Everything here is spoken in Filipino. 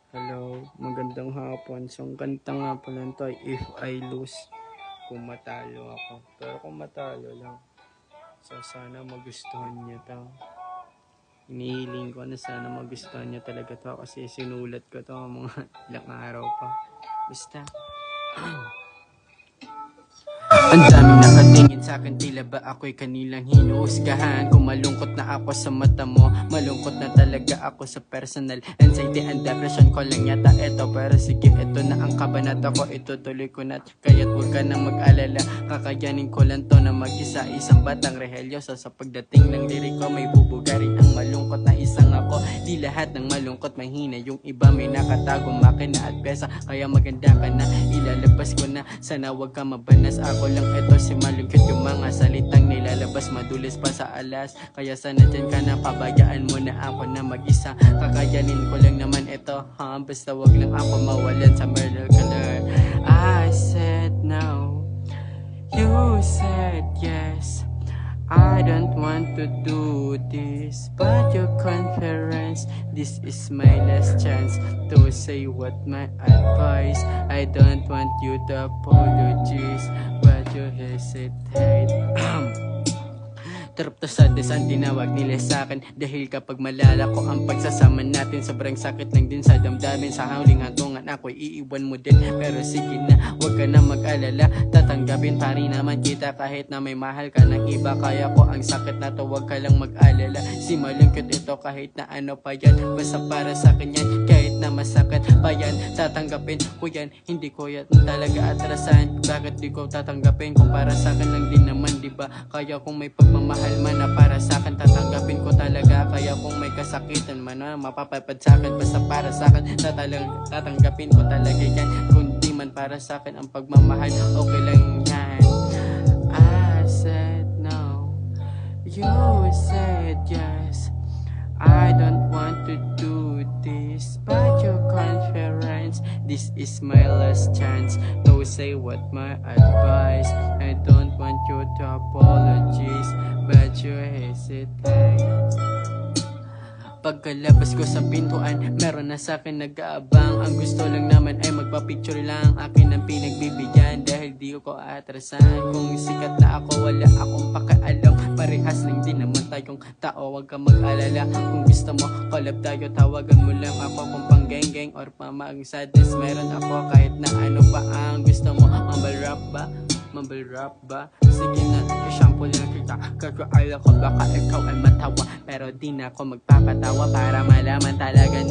Hello, magandang hapon. So, ang kanta nga pala nito ay If I Lose, kung matalo ako. Pero kung matalo lang, so sana magustuhan niyo to. Inihiling ko na sana magustuhan niyo talaga to kasi sinulat ko to mga ilang araw pa. Basta, ang daming nakatingin sa akin, tila ba ako'y kanilang hinuhusgahan. Kung malungkot na ako sa mata mo, malungkot na talaga ako sa personal anxiety and depression ko lang yata ito. Pero sige, ito na ang kabanata ko, itutuloy ko na. Kaya't huwag ka nang mag-alala, kakayanin ko lang to na mag-isa. Isang batang rehelyoso sa pagdating ng liriko, may bubugarin ang malungkot na isang ako. Di lahat ng malungkot mahina, yung iba may nakatagong makina at pesa. Kaya maganda ka na, ilalabas ko na, sana huwag ka mabanas. Ako lang ito si malungkot, yung mga salitang nilalabas madulis pa sa alas. Kaya sana dyan ka na, pabayaan mo na ako na mag-isa. Kakayanin ko lang naman ito, basta wag lang ako mawalan sa murder color. I said no, you said yes. I don't want to do this, but your conference, this is my last chance to say what my advice. I don't want you to apologize, but you hesitate. Trap to sadness ang tinawag nila sa'kin, dahil kapag malala ko ang pagsasama natin, sobrang sakit lang din sa damdamin. Sa huling hantungan ako'y iiwan mo din, pero sige na, huwag ka na mag-alala. Tatanggapin pa rin naman kita kahit na may mahal ka ng iba. Kaya ko ang sakit na to, huwag ka lang mag-alala. Si malungkot ito kahit na ano pa yan, basta para sa'kin yan, kahit na masakit pa yan. Tatanggapin ko yan, hindi ko yan talaga atrasan. Bakit di ko tatanggapin kung para sa'kin lang din naman, diba? Kaya kung may pagmamahal man na para sa akin, tatanggapin ko talaga. Kaya kung may kasakitan man na mapapapad sa akin, basta para sa akin, tatanggapin ko talaga yan. Kung di man para sa akin ang pagmamahal, okay lang yan. I said no, you said yes. I don't want to do this, but your conference, this is my last chance to say what my advice. I don't want you to apologize, but you hesitate. Pagkalabas ko sa pintuan, meron na sa'kin nag-aabang. Ang gusto lang naman ay magpa-picture lang, akin ang pinagbibigyan, dahil di ko atrasan. Kung sikat na ako, wala akong pakialam. Parehas lang din naman tayong tao, wag kang mag-alala. Kung gusto mo, collab tayo, tawagan mo lang ako. Kung pang geng-geng or pamang sadness, meron ako. Kahit na ano pa ang gusto mo, mumble rap ba? Mumble rap ba? Sige na, shampoo lang kita. Kakaala ko baka ikaw ay matawa, pero di na ako magpapatawa para malaman talaga ni